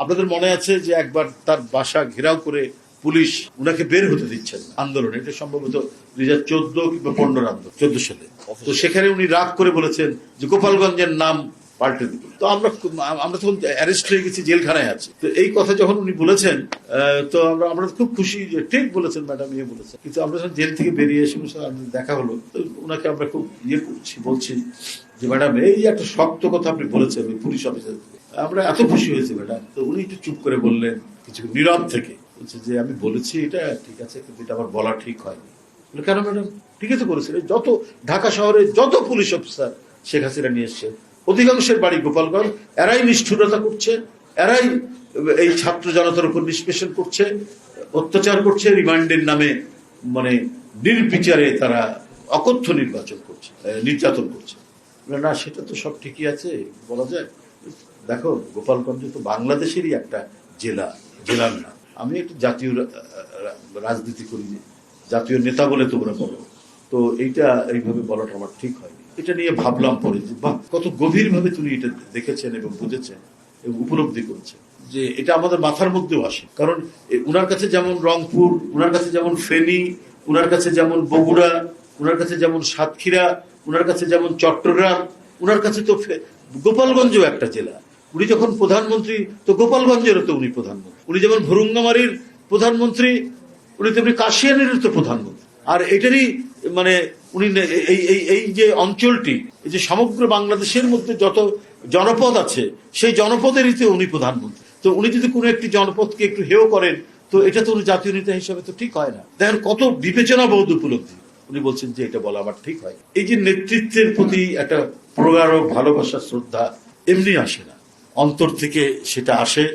আপনাদের মনে আছে যে একবার তার বাসা ঘেরাও করে পুলিশ উনাকে বের হতে দিচ্ছেন আন্দোলনে, এটা সম্ভবত 2014 কিংবা 15 আন্দোলন 14 সালে। তো সেখানে উনি রাগ করে বলেছেন যে গোপালগঞ্জের নাম পাল্টে দিল। তো আমরা তখন অ্যারেস্ট হয়ে গেছি, জেলখানায় আছি। তো এই কথা যখন উনি বলেছেন, তো আমরা খুব খুশি যে ঠিক বলেছেন ম্যাডাম, ইয়ে বলেছেন। কিন্তু আমরা যখন জেল থেকে বেরিয়ে এসে দেখা হলো, তো ওনাকে আমরা খুব ইয়ে করছি, বলছি যে ম্যাডাম এই একটা শক্ত কথা আপনি বলেছেন ওই পুলিশ অফিসার, আমরা এত খুশি হয়েছি ম্যাডাম। তো উনি একটু চুপ করে বললেন, কিছু নীরব থেকে বলছে যে আমি বলেছি এটা ঠিক আছে, কিন্তু এটা আমার বলা ঠিক হয়নি। কেন ম্যাডাম? ঠিকই তো করেছিলেন। যত ঢাকা শহরে যত পুলিশ অফিসার শেখ হাসিনা নিয়ে এসছে, অধিকাংশের বাড়ি গোপালগঞ্জ। এরাই নিষ্ঠুরতা করছে, এরাই এই ছাত্র জনতার উপর নিষ্পেষণ করছে, অত্যাচার করছে, রিমান্ডের নামে মানে নির্বিচারে তারা অকথ্য নির্যাতন করছে। না, সেটা তো সব ঠিকই আছে, বলা যায়। দেখো, গোপালগঞ্জ তো বাংলাদেশেরই একটা জেলার না। আমি একটু জাতীয় রাজনীতি করি, জাতীয় নেতা বলে তোমরা বলো, তো এইটা এইভাবে বলাটা আমার ঠিক হয়নি। এটা নিয়ে ভাবলাম পরে যে বাহ, কত গভীর ভাবে তুমি এটা দেখেছেন এবং বুঝেছেন এবং উপলব্ধি করেছেন যে এটা আমাদের মাথার মধ্যেও আসে। কারণ উনার কাছে যেমন রংপুর, উনার কাছে যেমন ফেনী, উনার কাছে যেমন বগুড়া, উনার কাছে যেমন সাতক্ষীরা, উনার কাছে যেমন চট্টগ্রাম, উনার কাছে তো গোপালগঞ্জও একটা জেলা। উনি যখন প্রধানমন্ত্রী, তো গোপালগঞ্জেরও তো উনি প্রধানমন্ত্রী। উনি যেমন ভুরুঙ্গামারির প্রধানমন্ত্রী, উনি তেমনি কাশিয়ানির তো প্রধানমন্ত্রী। আর এটারই মানে উনি এই যে অঞ্চলটি, এই যে সমগ্র বাংলাদেশের মধ্যে যত জনপদ আছে, সেই জনপদেরই তো উনি প্রধানমন্ত্রী। তো উনি যদি কোনো একটি জনপদকে একটু হেয় করেন, তো এটা তো উনি জাতীয় নেতা হিসাবে তো ঠিক হয় না। দেখেন কত বিবেচনাবোধ উপলব্ধি। উনি বলছেন যে এটা বলা আমার ঠিক হয়। এই যে নেতৃত্বের প্রতি একটা প্রগাঢ় ভালোবাসা, শ্রদ্ধা এমনি আসে না, অন্তর থেকে সেটা আসে।